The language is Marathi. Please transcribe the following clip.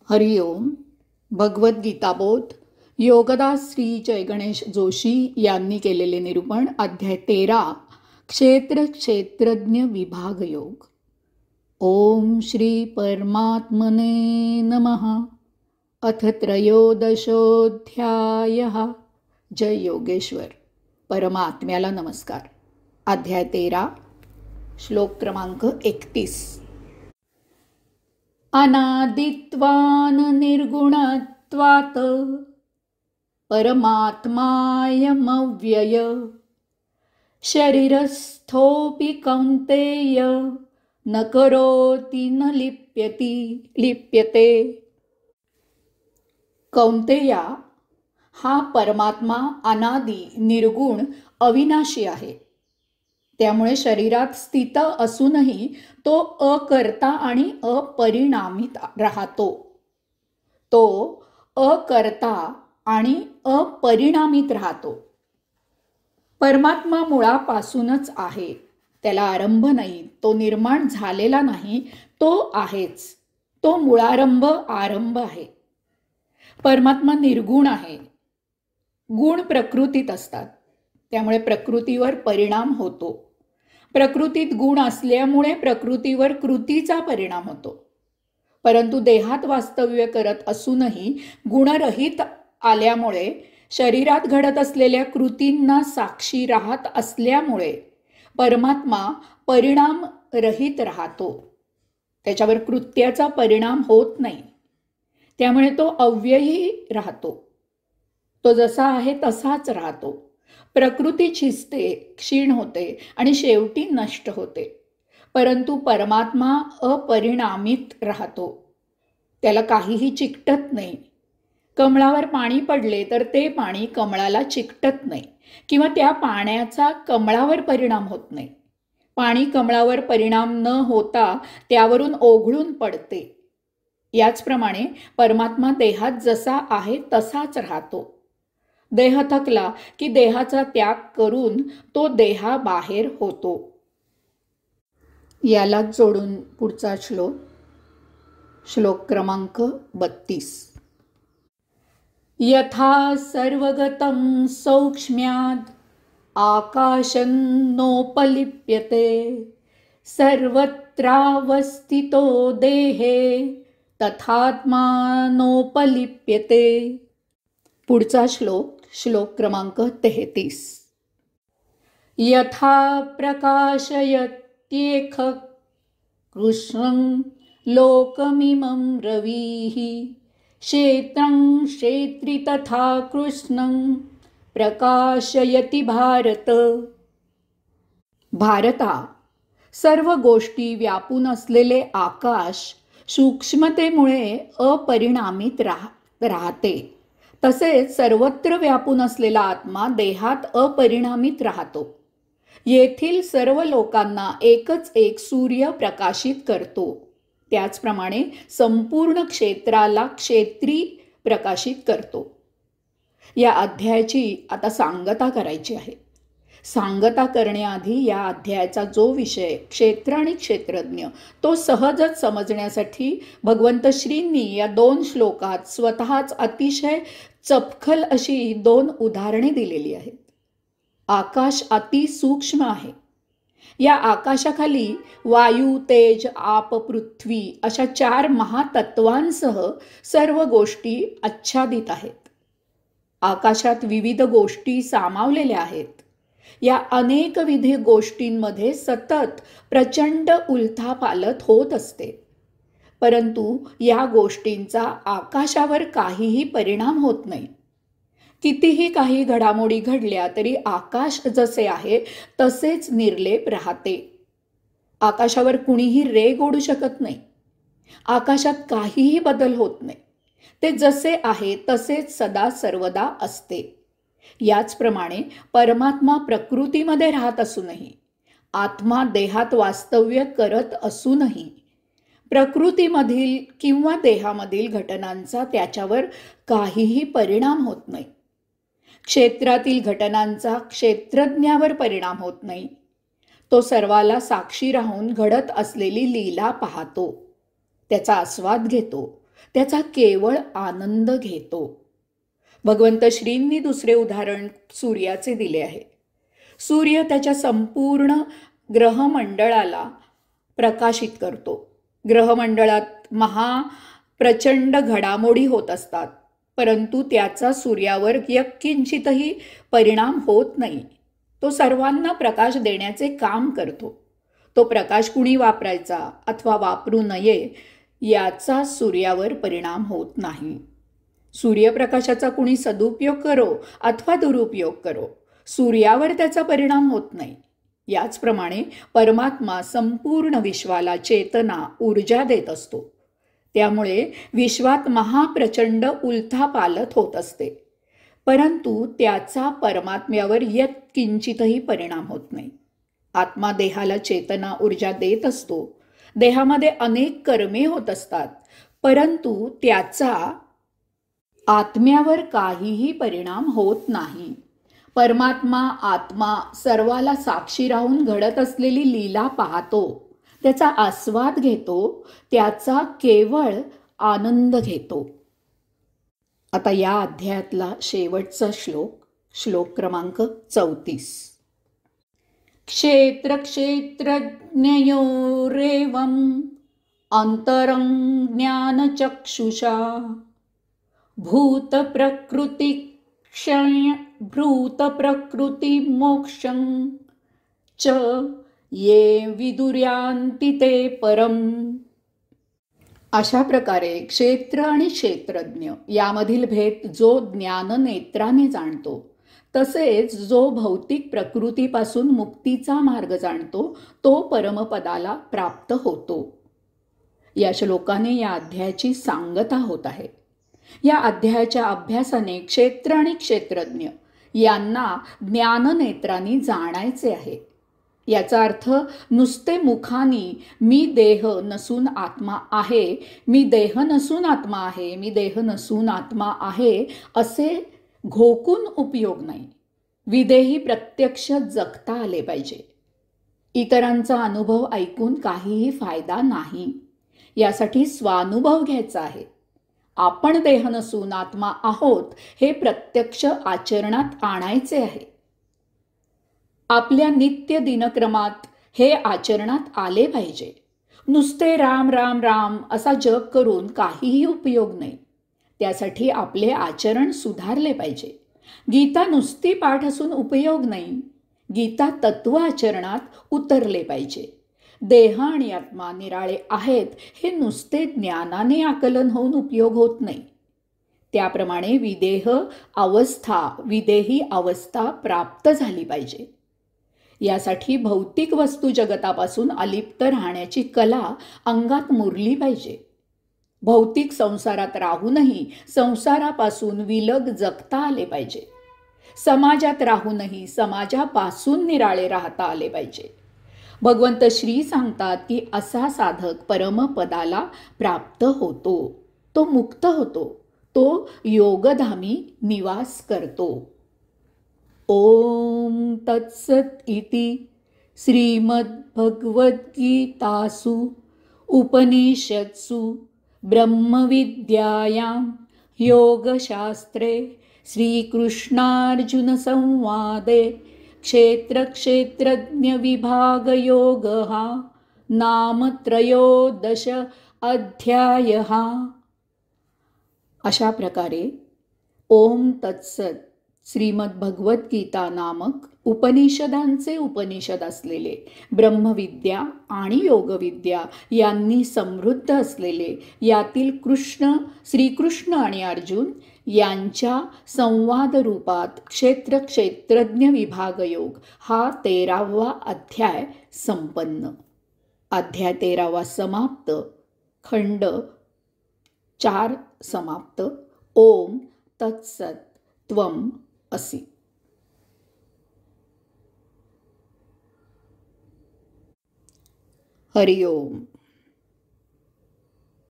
हरिओम. भगवद्गीताबोध योगदास श्री जयगणेश जोशी यांनी केलेले निरूपण. अध्याय 13 क्षेत्र क्षेत्रज्ञ विभाग योग. ओम श्री परमात्मने नमः. अथ त्रयोदशोऽध्यायः. जय योगेश्वर. परमात्म्याला नमस्कार. अध्याय 13 श्लोक क्रमांक 31. अनादित्वान् निर्गुणत्वात् परमात्मायमव्यय शरीरस्थोऽपि कौन्तेय न करोति न लिप्यते. कौन्तेया, हा परमात्मा अनादि, निर्गुण, अविनाशी आहे. त्यामुळे शरीरात स्थित असूनही तो अकर्ता आणि अपरिणामित राहतो. तो अकर्ता आणि अपरिणामित राहतो. परमात्मा मुळापासूनच आहे. त्याला आरंभ नाही, तो निर्माण झालेला नाही, तो आहेच. तो मुळारंभ आरंभ आहे. परमात्मा निर्गुण आहे. गुण प्रकृतीत असतात, त्यामुळे प्रकृतीवर परिणाम होतो. प्रकृतीत गुण असल्यामुळे प्रकृतीवर कृतीचा परिणाम होतो. परंतु देहात वास्तव्य करत असूनही गुणरहित आल्यामुळे शरीरात घडत असलेल्या कृतींना साक्षी राहत असल्यामुळे परमात्मा परिणाम रहित राहतो. त्याच्यावर कृत्याचा परिणाम होत नाही. त्यामुळे तो अव्ययी राहतो. तो जसा आहे तसाच राहतो. प्रकृती छिजते, क्षीण होते आणि शेवटी नष्ट होते. परंतु परमात्मा अपरिणामित राहतो. त्याला काहीही चिकटत नाही. कमळावर पाणी पडले तर ते पाणी कमळाला चिकटत नाही किंवा त्या पाण्याचा कमळावर परिणाम होत नाही. पाणी कमळावर परिणाम न होता त्यावरून ओघळून पडते. याचप्रमाणे परमात्मा देहात जसा आहे तसाच राहतो. देह थकला की देहाचा त्याग करून तो देहाबाहेर होतो. यालाच जोडून पुढचा श्लोक, श्लोक क्रमांक 32. यथा सर्वगतं सौक्ष्म्याद् आकाशं नोपलिप्यते सर्वत्रावस्थितो देहे तथात्मा नोपलिप्यते. पुढचा श्लोक, श्लोक क्रमांक 33. यथा प्रकाशयत्येक कृष्णं लोकमिमं रविः क्षेत्रं क्षेत्री तथा कृष्णं प्रकाशयति भारत. भारता, सर्व गोष्टी व्यापून असलेले आकाश सूक्ष्मतेमुळे अपरिणामित राहते. तसेच सर्वत्र व्यापून असलेला आत्मा देहात अपरिणामित राहतो. येथील सर्व लोकांना एकच एक सूर्य प्रकाशित करतो. त्याचप्रमाणे संपूर्ण क्षेत्राला क्षेत्री प्रकाशित करतो. या अध्यायाची आता सांगता करायची आहे. सांगता करण्याआधी या अध्यायाचा जो विषय क्षेत्र आणि क्षेत्रज्ञ तो सहजच समजण्यासाठी भगवंत श्रींनी या 2 श्लोकात स्वतःच अतिशय चपखल अशी 2 उदाहरणे दिलेली आहेत. आकाश अतिसूक्ष्म आहे. या आकाशाखाली वायू, तेज, आप, पृथ्वी अशा 4 महातत्वांसह सर्व गोष्टी आच्छादित आहेत. आकाशात विविध गोष्टी सामावलेल्या आहेत. या अनेकविध गोष्टींमध्ये सतत प्रचंड उलथापालथ होत असते. परंतु या गोष्टींचा आकाशावर काहीही परिणाम होत नाही. कितीही काही घडामोडी घडल्या तरी आकाश जसे आहे तसेच निर्लेप राहते. आकाशावर कुणीही रेघ ओढू शकत नाही. आकाशात काहीही बदल होत नाही. ते जसे आहे तसेच सदा सर्वदा असते. याचप्रमाणे परमात्मा प्रकृतीमध्ये राहत असूनही, आत्मा देहात वास्तव्य करत असूनही प्रकृतीमधील किंवा देहामधील घटनांचा त्याच्यावर काहीही परिणाम होत नाही. क्षेत्रातील घटनांचा क्षेत्रज्ञावर परिणाम होत नाही. तो सर्वाला साक्षी राहून घडत असलेली लीला पाहतो, त्याचा आस्वाद घेतो त्याचा केवळ आनंद घेतो. भगवंत श्रींनी दुसरे उदाहरण सूर्याचे दिले आहे. सूर्य त्याच्या संपूर्ण ग्रहमंडळाला प्रकाशित करतो. ग्रहमंडळात प्रचंड घडामोडी होत असतात, परंतु त्याचा सूर्यावर यत्किंचितही परिणाम होत नाही. तो सर्वांना प्रकाश देण्याचे काम करतो. तो प्रकाश कुणी वापरायचा अथवा वापरू नये याचा सूर्यावर परिणाम होत नाही. सूर्यप्रकाशाचा कुणी सदुपयोग करो अथवा दुरुपयोग करो, सूर्यावर त्याचा परिणाम होत नाही. याचप्रमाणे परमात्मा संपूर्ण विश्वाला चेतना, ऊर्जा देत असतो. त्यामुळे विश्वात महाप्रचंड उलथापालथ होत असते, परंतु त्याचा परमात्म्यावर यत्किंचितही परिणाम होत नाही. आत्मा देहाला चेतना, ऊर्जा देत असतो. देहामध्ये अनेक कर्मे होत असतात, परंतु त्याचा आत्म्यावर काहीही परिणाम होत नाही. परमात्मा आत्मा सर्वाला साक्षी राहून घडत असलेली लीला पाहतो, त्याचा आस्वाद घेतो, त्याचा केवळ आनंद घेतो. आता या अध्यायातला शेवटचा श्लोक क्रमांक 34. क्षेत्र क्षेत्रज्ञयोरेवम् अंतरं ज्ञानचक्षुषा भूत प्रकृती मोक्षं च ये विदुर्यांति ते परम. अशा प्रकारे क्षेत्र आणि क्षेत्रज्ञ यामधील भेद जो ज्ञाननेत्राने जाणतो, तसेच जो भौतिक प्रकृतीपासून मुक्तीचा मार्ग जाणतो, तो परमपदाला प्राप्त होतो. या श्लोकाने या अध्यायाची सांगता होत आहे. या अध्यायाच्या अभ्यासाने क्षेत्र आणि क्षेत्रज्ञ यांना ज्ञाननेत्रांनी जाणायचे आहे. याचा अर्थ नुसते मुखानी मी देह नसून आत्मा आहे, मी देह नसून आत्मा आहे, मी देह नसून आत्मा आहे असे घोकून उपयोग नाही. विदेही प्रत्यक्ष जगता आले पाहिजे. इतरांचा अनुभव ऐकून काहीही फायदा नाही. यासाठी स्वानुभव घ्यायचा आहे. आपण देह नसून आत्मा आहोत हे प्रत्यक्ष आचरणात आणायचे आहे. आपल्या नित्य दिनक्रमात हे आचरणात आले पाहिजे. नुसते राम राम राम असा जप करून काहीही उपयोग नाही. त्यासाठी आपले आचरण सुधारले पाहिजे. गीता नुसती पाठ असून उपयोग नाही. गीता तत्व आचरणात उतरले पाहिजे. देह आणि आत्मा निराळे आहेत हे नुसते ज्ञानाने आकलन होऊन उपयोग होत नाही. त्याप्रमाणे विदेही अवस्था प्राप्त झाली पाहिजे. यासाठी भौतिक वस्तू जगतापासून अलिप्त राहण्याची कला अंगात मुरली पाहिजे. भौतिक संसारात राहूनही संसारापासून विलग जगता आले पाहिजे. समाजात राहूनही समाजापासून निराळे राहता आले पाहिजे. भगवंत श्री सांगतात की असा साधक परमपदाला प्राप्त होतो, तो मुक्त होतो, तो योगधामी निवास करतो. ओम तत्सत इति श्रीमद्भगवद्गीतासु उपनिषत्सु ब्रह्मविद्यायां योगशास्त्रे श्रीकृष्णार्जुनसंवादे क्षेत्रक्षेत्रज्ञविभागयोगः नाम 13 अध्यायः. अशा प्रकारे ओम तत्सत श्रीमद्भगवद्गीता नामक उपनिषदांचे उपनिषद असलेले ब्रह्मविद्या आणि योगविद्या यांनी समृद्ध असलेले यातील श्रीकृष्ण आणि अर्जुन यांच्या संवाद रूपात क्षेत्रज्ञ विभागयोग हा 13वा अध्याय संपन्न. अध्याय 13वा समाप्त. खंड 4 समाप्त. ओम तत्सत त्वम असि. हरि ओम.